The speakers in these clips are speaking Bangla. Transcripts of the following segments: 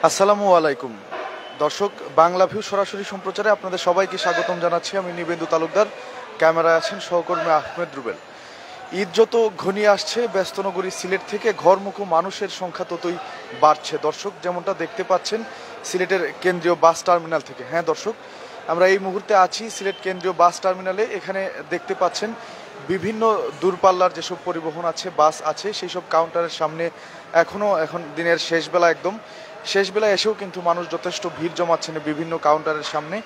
আসসালামু আলাইকুম দর্শক, বাংলা ভিউ সরাসরি সম্প্রচারে আপনাদের সবাইকে স্বাগতম জানাচ্ছি। আমি নিবেন্দু তালুকদার, ক্যামেরায় আছেন সহকর্মী আহমেদ রুবেল। ঈদ যত ঘনিয়ে আসছে, ব্যস্তনগরী সিলেট থেকে ঘরমুখো মানুষের সংখ্যা ততই বাড়ছে। দর্শক, যেমনটা দেখতে পাচ্ছেন সিলেটের কেন্দ্রীয় বাস টার্মিনাল থেকে। হ্যাঁ দর্শক, আমরা এই মুহূর্তে আছি সিলেট কেন্দ্রীয় বাস টার্মিনালে। এখানে দেখতে পাচ্ছেন বিভিন্ন দূরপাল্লার যেসব পরিবহন আছে, বাস আছে, সেই সব কাউন্টারের সামনে এখন দিনের শেষ বেলায় এসেও কিন্তু মানুষ যথেষ্ট ভিড় জমাচ্ছেন বিভিন্ন কাউন্টারের সামনে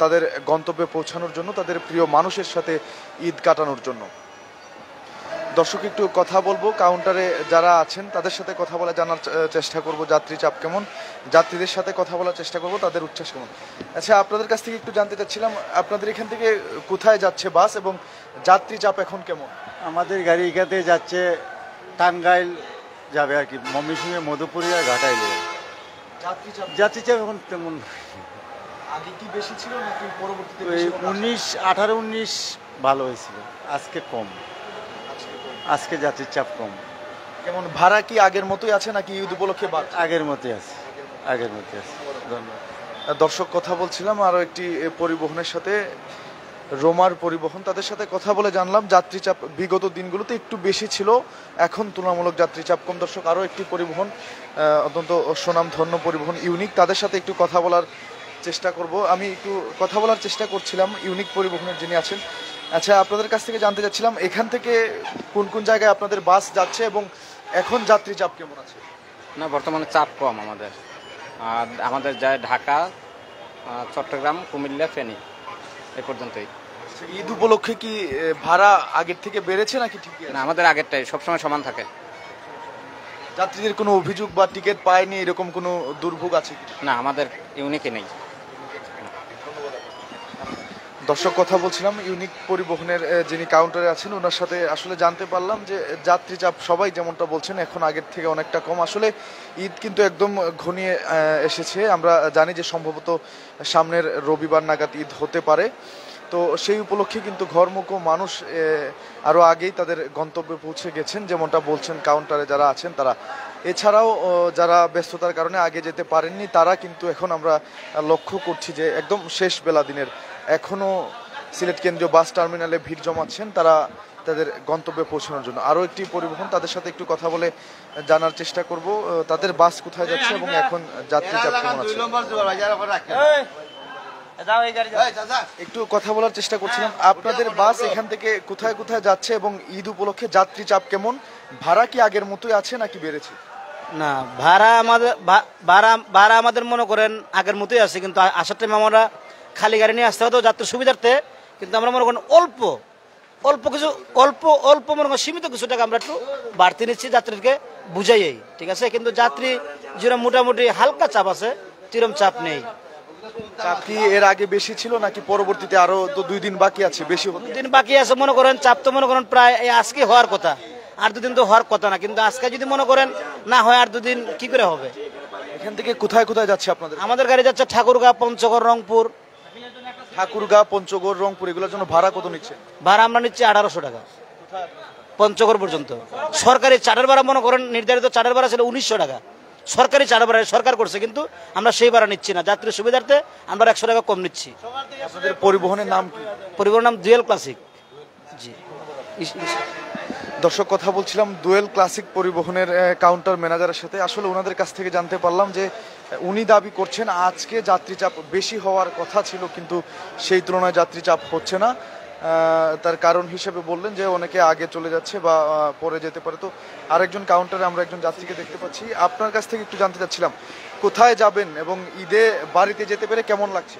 তাদের গন্তব্যে পৌঁছানোর জন্য, তাদের প্রিয় মানুষের সাথে ঈদ কাটানোর জন্য। দর্শক, একটু কথা বলবো কাউন্টারে যারা আছেন তাদের সাথে কথা বলে জানার চেষ্টা করব যাত্রী চাপ কেমন, যাত্রীদের সাথে কথা বলার চেষ্টা করব তাদের উচ্ছ্বাস কেমন। আচ্ছা, আপনাদের কাছ থেকে একটু জানতে চাচ্ছিলাম, আপনাদের এখান থেকে কোথায় যাচ্ছে বাস এবং যাত্রী চাপ এখন কেমন? আমাদের গাড়ি এখান থেকে যাচ্ছে টাঙ্গাইল যাবে আর কি, ময়মনসিংহে, মধুপুরিয়া, ঘাটাইলে। যাত্রী চাপ এখন তেমন আগে কি বেশি ছিল নাকি পরবর্তীতে? 19 ভালো হয়েছিল, আজকে কম। আজকে যাত্রীর চাপ কম। কেমন ভাড়া কি আগের মতোই আছে নাকি ঈদ উপলক্ষে বাড়ছে? আগের মতোই আছে, আগের মতোই আছে। ধন্যবাদ। দর্শক, কথা বলছিলাম আরও একটি পরিবহনের সাথে, রোমার পরিবহন, তাদের সাথে কথা বলে জানলাম যাত্রী চাপ বিগত দিনগুলোতে একটু বেশি ছিল, এখন তুলনামূলক যাত্রী চাপ কম। দর্শক, আরও একটি পরিবহন, অত্যন্ত সুনামধন্য পরিবহন ইউনিক, তাদের সাথে একটু কথা বলার চেষ্টা করব। আমি একটু কথা বলার চেষ্টা করছিলাম ইউনিক পরিবহনের যিনি আছেন। আচ্ছা, আপনাদের কাছ থেকে জানতে চাচ্ছিলাম এখান থেকে কোন কোন জায়গায় আপনাদের বাস যাচ্ছে এবং এখন যাত্রী চাপ কেমন আছে? না, বর্তমানে চাপ কম আমাদের। আমাদের যায় ঢাকা, চট্টগ্রাম, কুমিল্লা, ফেনী, এ পর্যন্তই। ঈদ উপলক্ষে কি ভাড়া আগের থেকে বেড়েছে নাকি ঠিকই আছে? না, আমাদের আগেরটাই সবসময় সমান থাকে। যাত্রীদের কোনো অভিযোগ বা টিকিট পায়নি এরকম কোনো দুর্ভোগ আছে কি? না, আমাদের ইউনিকে নেই। দর্শক, কথা বলছিলাম ইউনিক পরিবহনের যিনি কাউন্টারে আছেন ওনার সাথে, আসলে জানতে পারলাম যে যাত্রী চাপ সবাই যেমনটা বলছেন এখন আগের থেকে অনেকটা কম। আসলে ঈদ কিন্তু একদম ঘনিয়ে এসেছে, আমরা জানি যে সম্ভবত সামনের রবিবার নাগাদ ঈদ হতে পারে। তো সেই উপলক্ষে কিন্তু ঘরমুখো মানুষ আরও আগেই তাদের গন্তব্যে পৌঁছে গেছেন, যেমনটা বলছেন কাউন্টারে যারা আছেন তারা। এছাড়াও যারা ব্যস্ততার কারণে আগে যেতে পারেননি তারা কিন্তু এখন আমরা লক্ষ্য করছি যে একদম শেষ বেলা দিনের এখনও সিলেট কেন্দ্রীয় বাস টার্মিনালে ভিড় জমাচ্ছেন তারা তাদের গন্তব্যে পৌঁছানোর জন্য। আরও একটি পরিবহন, তাদের সাথে একটু কথা বলে জানার চেষ্টা করব তাদের বাস কোথায় যাচ্ছে এবং এখন যাত্রী চাপ কেমন আছে। একটু কথা বলার চেষ্টা করছিলাম, আপনাদের বাস এখান থেকে কোথায় কোথায় যাচ্ছে এবং ঈদ উপলক্ষে যাত্রী চাপ কেমন? ভাড়া কি আগের মতোই আছে নাকি বেড়েছে? না, ভাড়া আমাদের মনে করেন আগের মতোই আছে, কিন্তু আসার টাইম আমরা খালি গাড়ি নিয়ে আসতে হতো যাত্রীর সুবিধার্থে, কিন্তু আমরা মনে করেন অল্প মনে করেন সীমিত কিছু টাকা আমরা একটু বাড়তি নিচ্ছি যাত্রীকে বুঝাই, ঠিক আছে। কিন্তু যাত্রী যেটা মোটামুটি হালকা চাপ আছে, তিরম চাপ নেই। চাপ কি এর আগে বেশি ছিল নাকি পরবর্তীতে আরো তো 2 দিন বাকি আছে? বেশি 2 দিন বাকি আছে, মনে করেন চাপ তো মনে করেন প্রায় আজকে হওয়ার কথা, আর 2 দিন তো হওয়ার কথা না, কিন্তু আজকে যদি মনে করেন না হয় আর 2 দিন কি করে হবে। এখান থেকে কোথায় কোথায় যাচ্ছে আপনাদের? আমাদের গাড়ি যাচ্ছে ঠাকুরগাঁ, পঞ্চগড়, রংপুর। ঠাকুরগাঁ, পঞ্চগড়, রংপুর, এগুলোর জন্য ভাড়া কত নিচ্ছে? ভাড়া আমরা নিচ্ছি 1800 টাকা পঞ্চগড় পর্যন্ত। সরকারি চার্টার ভাড়া মনে করেন নির্ধারিত চার্টার ভাড়া ছিল 1900 টাকা, সরকারি চার্টার ভাড়া সরকার করছে, কিন্তু আমরা সেই ভাড়া নিচ্ছি না, যাত্রীর সুবিধার্থে আমরা 100 টাকা কম নিচ্ছি। আপনাদের পরিবহনের নাম কি? পরিবহনের নাম ডুয়েল ক্লাসিক। জি। দর্শক, কথা বলছিলাম ডুয়েল ক্লাসিক পরিবহনের কাউন্টার ম্যানেজারের সাথে। আসলে ওনাদের কাছ থেকে জানতে পারলাম যে উনি দাবি করছেন আজকে যাত্রী চাপ বেশি হওয়ার কথা ছিল, কিন্তু সেই তুলনায় যাত্রী চাপ হচ্ছে না। তার কারণ হিসেবে বললেন যে অনেকে আগে চলে যাচ্ছে বা পরে যেতে পারে। তো আরেকজন কাউন্টারে আমরা একজন যাত্রীকে দেখতে পাচ্ছি, আপনার কাছ থেকে একটু জানতে চাচ্ছিলাম কোথায় যাবেন এবং ঈদে বাড়িতে যেতে পেরে কেমন লাগছে?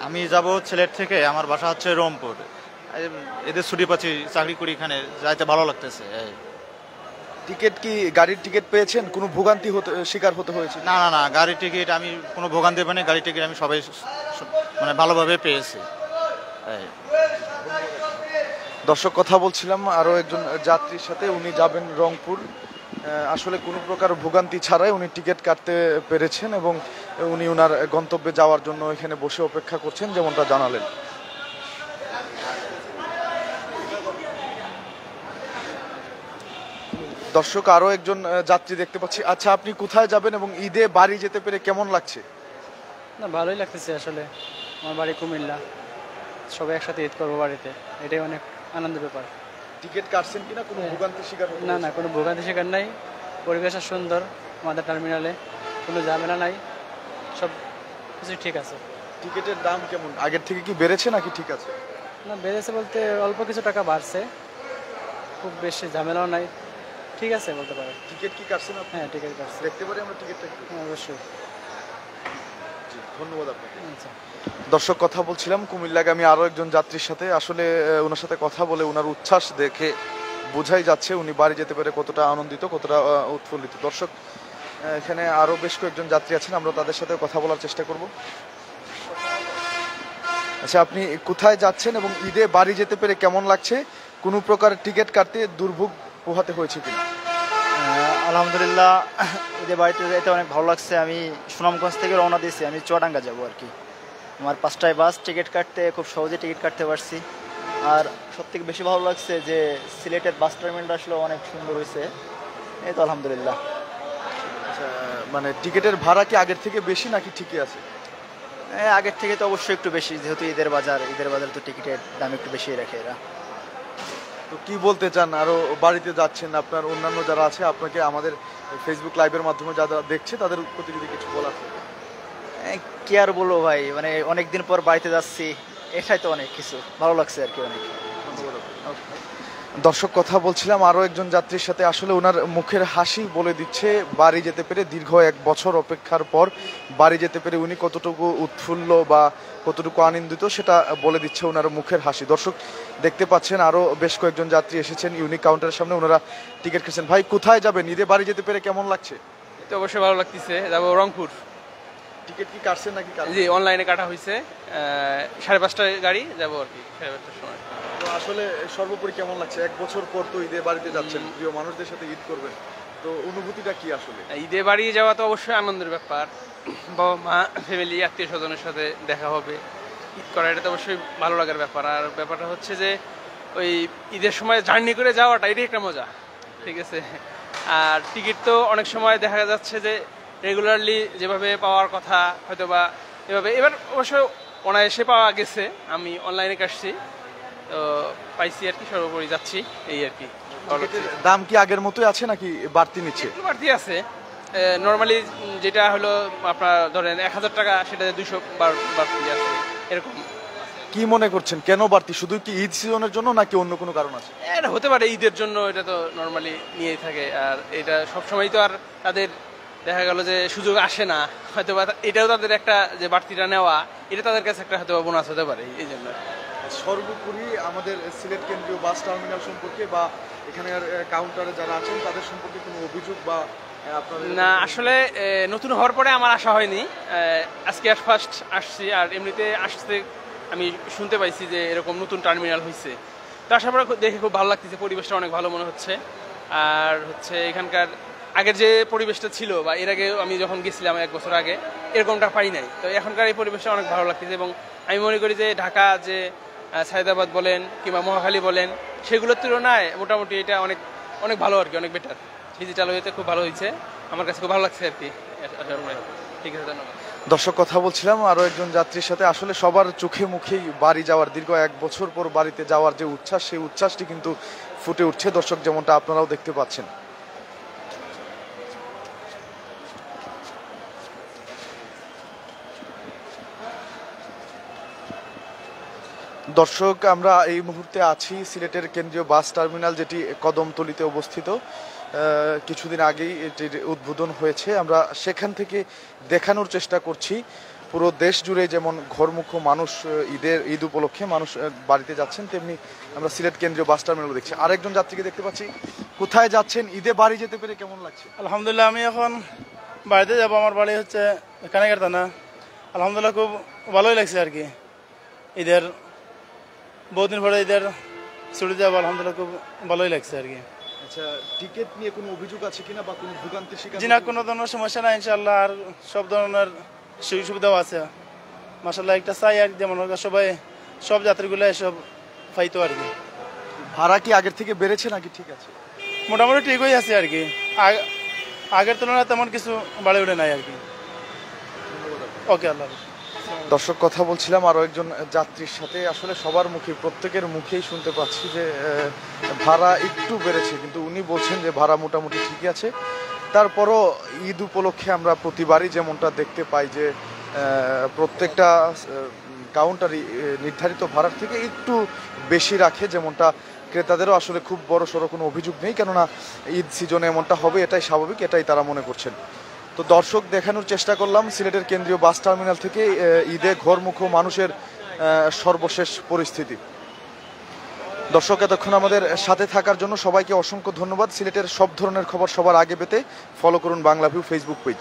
আমি যাব সিলেট থেকে, আমার বাসা হচ্ছে রংপুর। এদের ছুটি পাচ্ছি, চাকরি করি, এখানে যাইতে ভালো লাগতেছে। টিকিট কি গাড়ির টিকিট পেয়েছেন? কোনো ভোগান্তি শিকার হতে হয়েছে? না না না, গাড়ির টিকিট আমি কোনো ভোগান্তি পাইনি, গাড়ির টিকিট আমি সবাই মানে ভালোভাবে পেয়েছি। দর্শক, কথা বলছিলাম আরও একজন যাত্রীর সাথে, উনি যাবেন রংপুর। আসলে কোনো প্রকার ভোগান্তি ছাড়াই উনি টিকিট কাটতে পেরেছেন এবং উনি ওনার গন্তব্যে যাওয়ার জন্য এখানে বসে অপেক্ষা করছেন, যেমনটা জানালেন। দর্শক আরো একজন যাত্রী দেখতে পাচ্ছি। আচ্ছা, আপনি কোথায় যাবেন এবং ঈদে বাড়ি যেতে পেরে কেমন লাগছে? না, ভালোই লাগতেছে আসলে। আমার বাড়ি কুমিল্লা, সবাই একসাথে ঈদ করবো বাড়িতে, এটাই অনেক আনন্দের ব্যাপার। টিকিট কাটছেন কিনা, কোনো ভোগান্তির শিকার হতে না হয়েছে? না, কোনো ভোগান্তি শিকার নাই, পরিবেশ সুন্দর, আমাদের টার্মিনালে কোনো ঝামেলা নাই, সব কিছু ঠিক আছে। টিকিটের দাম কেমন, আগের থেকে কি বেড়েছে নাকি ঠিক আছে? না, বেড়েছে বলতে অল্প কিছু টাকা বাড়ছে, খুব বেশি ঝামেলাও নাই, ঠিক আছে বলতে পারে। টিকিট কি কাটছেন আপনি? হ্যাঁ, টিকিট কাটছে। দেখতে পারি আমরা টিকিটটা একটু? হ্যাঁ, অবশ্যই। ধন্যবাদ আপনাকে। আচ্ছা। দর্শক, কথা বলছিলাম কুমিল্লাগামী আরো একজন যাত্রীর সাথে। আসলে ওনার সাথে কথা বলে ওনার উচ্ছ্বাস দেখে বোঝাই যাচ্ছে উনি বাড়ি যেতে পেরে কতটা আনন্দিত, কতটা উৎফুল্লিত। দর্শক, এখানে আরো বেশ কয়েকজন যাত্রী আছেন, আমরা তাদের সাথে কথা বলার চেষ্টা করব। আচ্ছা, আপনি কোথায় যাচ্ছেন এবং ঈদে বাড়ি যেতে পেরে কেমন লাগছে? কোনো প্রকার টিকিট কাটতে দুর্ভোগ পোহাতে হয়েছে কিনা? আলহামদুলিল্লাহ, ঈদে বাড়িতে যেতে অনেক ভালো লাগছে। আমি সুনামগঞ্জ থেকে রওনা দিয়েছি, আমি চুয়াডাঙ্গা যাব আর কি। আমার 5টায় বাস, টিকিট কাটতে খুব সহজে টিকিট কাটতে পারছি। আর সবথেকে বেশি ভালো লাগছে যে সিলেটের বাস টার্মিনালটা আসলে অনেক সুন্দর হয়েছে, এই তো আলহামদুলিল্লাহ। আচ্ছা, মানে টিকিটের ভাড়া কি আগের থেকে বেশি নাকি ঠিকই আছে? আগের থেকে তো অবশ্যই একটু বেশি, যেহেতু ঈদের বাজার তো টিকিটের দাম একটু বেশি রাখে এরা। তো কি বলতে চান, আরো বাড়িতে যাচ্ছেন, আপনার অন্যান্য যারা আছে আপনাকে আমাদের ফেসবুক লাইভের মাধ্যমে যারা দেখছে তাদের প্রতি যদি কিছু বলার থাকে? কি আর বলবো ভাই, মানে অনেকদিন পর বাড়িতে যাচ্ছি, এটাই তো অনেক কিছু ভালো লাগছে আর কি অনেক। দর্শক, কথা বলছিলাম আরো একজন যাত্রীর সাথে। আসলে ওনার মুখের হাসি বলে দিচ্ছে বাড়ি যেতে পেরে দীর্ঘ 1 বছর অপেক্ষার পর বাড়ি যেতে পেরে উনি কতটুকু উৎফুল্ল বা কতটুকু আনন্দিত সেটা বলে দিচ্ছে ওনার মুখের হাসি। দর্শক, দেখতে পাচ্ছেন আরো বেশ কয়েকজন যাত্রী এসেছেন ইউনিক কাউন্টারের সামনে, ওনারা টিকিট কেটেছেন। ভাই, কোথায় যাবেন? ঈদে বাড়ি যেতে পেরে কেমন লাগছে? তো অবশ্যই ভালো লাগতেছে, যাবো রংপুর। টিকিট কি কাটছেন নাকি? জি, অনলাইনে কাটা হয়েছে, 5:30টায় গাড়ি যাবো আর কি, 5:30টার সময়। তো আসলে সর্বোপরি কেমন লাগছে? 1 বছর পর তো ঈদে বাড়িতে যাচ্ছেন, প্রিয় মানুষদের সাথে ঈদ করবেন, তো অনুভূতিটা কি আসলে? ঈদে বাড়ি যাওয়া তো অবশ্যই আনন্দের ব্যাপার, বাবা মা, ফ্যামিলি, আত্মীয় স্বজনের সাথে দেখা হবে, ঈদ করা, এটা তো অবশ্যই ভালো লাগার ব্যাপার। আর ব্যাপারটা হচ্ছে যে ওই ঈদের সময় জার্নি করে যাওয়াটা, এটাই একটা মজা, ঠিক আছে। আর টিকিট তো অনেক সময় দেখা যাচ্ছে যে রেগুলারলি যেভাবে পাওয়ার কথা হয়তো বা এভাবে, এবার অবশ্য অনায়াসে পাওয়া গেছে, আমি অনলাইনে কাটছি, তো পাইছি আর কি, সর্বোপরি যাচ্ছি, এই আর কি। দাম কি আগের মতোই আছে নাকি বাড়তি নিচ্ছে? একটু বাড়তি আছে, নর্মালি যেটা হলো আপনার ধরেন 1000 টাকা, সেটা 200 বাড়তি আছে এরকম। কি মনে করছেন কেন বাড়তি? শুধু কি ঈদ সিজনের জন্য নাকি অন্য কোনো কারণ আছে? এটা হতে পারে ঈদের জন্য, এটা তো নর্মালি নিয়েই থাকে, আর এটা সবসময় তো আর তাদের দেখা গেল যে সুযোগ আসে না, হয়তো বা এটাও তাদের একটা যে বাড়তিটা নেওয়া, এটা তাদের কাছে একটা হয়তো বোনাস হতে পারে, এই জন্য। সর্বোপরি আমাদের সিলেট কেন্দ্রীয় বাস টার্মিনাল সম্পর্কে বা এখানের কাউন্টারে যারা আছেন তাদের সম্পর্কে কোনো অভিযোগ বা আপনাদের? না, আসলে নতুন হওয়ার পরে আমার আসা হয়নি, আজকে ফার্স্ট আসছি। আর এমনিতে আসতে আমি শুনতে পাইছি যে এরকম নতুন টার্মিনাল হয়েছে, তো আসার পরে দেখে খুব ভালো লাগতেছে, পরিবেশটা অনেক ভালো মনে হচ্ছে। আর হচ্ছে এখানকার আগের যে পরিবেশটা ছিল বা এর আগে আমি যখন গেছিলাম 1 বছর আগে, এরকমটা পাই নাই, তো এখনকার এই পরিবেশটা অনেক ভালো লাগতেছে। এবং আমি মনে করি যে ঢাকা যে সায়দাবাদ বলেন কিংবা মহাখালী বলেন, সেগুলোর তুলনায় মোটামুটি এটা অনেক অনেক ভালো আর কি, অনেক বেটার। ডিজিটাল হয়েতে খুব ভালো হয়েছে, আমার কাছে খুব ভালো লাগছে আর কি। ঠিক আছে, ধন্যবাদ। দর্শক, কথা বলছিলাম আরো একজন যাত্রীর সাথে। আসলে সবার চোখে মুখেই বাড়ি যাওয়ার, দীর্ঘ 1 বছর পর বাড়িতে যাওয়ার যে উচ্ছ্বাস, সেই উচ্ছ্বাসটি কিন্তু ফুটে উঠছে দর্শক, যেমনটা আপনারাও দেখতে পাচ্ছেন। দর্শক, আমরা এই মুহূর্তে আছি সিলেটের কেন্দ্রীয় বাস টার্মিনাল, যেটি কদমতলীতে অবস্থিত। কিছুদিন আগেই এটির উদ্বোধন হয়েছে। আমরা সেখান থেকে দেখানোর চেষ্টা করছি পুরো দেশ জুড়ে যেমন ঘরমুখো মানুষ ঈদ উপলক্ষে মানুষ বাড়িতে যাচ্ছেন, তেমনি আমরা সিলেট কেন্দ্রীয় বাস টার্মিনাল দেখছি। আরেকজন যাত্রীকে দেখতে পাচ্ছি। কোথায় যাচ্ছেন? ঈদে বাড়ি যেতে পেরে কেমন লাগছে? আলহামদুলিল্লাহ, আমি এখন বাড়িতে যাব। আমার বাড়ি হচ্ছে কানাইঘাট থানা। আলহামদুলিল্লাহ, খুব ভালোই লাগছে আর কি। ঈদের বহুদিন পরে ঈদের ছুটি যাবো, আলহামদুলিল্লাহ খুব ভালোই লাগছে আর কি। আচ্ছা, টিকিট নিয়ে কোনো অভিযোগ আছে কিনা বা কোনো ভোগান্তির শিকার? জি না, কোনো ধরনের সমস্যা নাই ইনশাআল্লাহ। আর সব ধরনের সুযোগ সুবিধাও আছে মাশাআল্লাহ। একটা চাই আর যেমন সবাই, সব যাত্রীগুলো এসব পাইতো আর কি। ভাড়া কি আগের থেকে বেড়েছে নাকি ঠিক আছে? মোটামুটি ঠিকই আছে আর কি, আগের তুলনায় তেমন কিছু বাড়ে উঠে নাই আর কি। ওকে, আল্লাহ হাফেজ। দর্শক, কথা বলছিলাম আরও একজন যাত্রীর সাথে। আসলে সবার মুখে, প্রত্যেকের মুখেই শুনতে পাচ্ছি যে ভাড়া একটু বেড়েছে, কিন্তু উনি বলছেন যে ভাড়া মোটামুটি ঠিকই আছে। তারপরও ঈদ উপলক্ষে আমরা প্রতিবারই যেমনটা দেখতে পাই যে প্রত্যেকটা কাউন্টারই নির্ধারিত ভাড়ার থেকে একটু বেশি রাখে, যেমনটা ক্রেতাদেরও আসলে খুব বড় সড়ো কোনো অভিযোগ নেই, কেননা ঈদ সিজনে এমনটা হবে এটাই স্বাভাবিক, এটাই তারা মনে করছেন। তো দর্শক, দেখানোর চেষ্টা করলাম সিলেটের কেন্দ্রীয় বাস টার্মিনাল থেকে ঈদে ঘরমুখো মানুষের সর্বশেষ পরিস্থিতি। দর্শক, এতক্ষণ আমাদের সাথে থাকার জন্য সবাইকে অসংখ্য ধন্যবাদ। সিলেটের সব ধরনের খবর সবার আগে পেতে ফলো করুন বাংলা ভিউ ফেসবুক পেজ।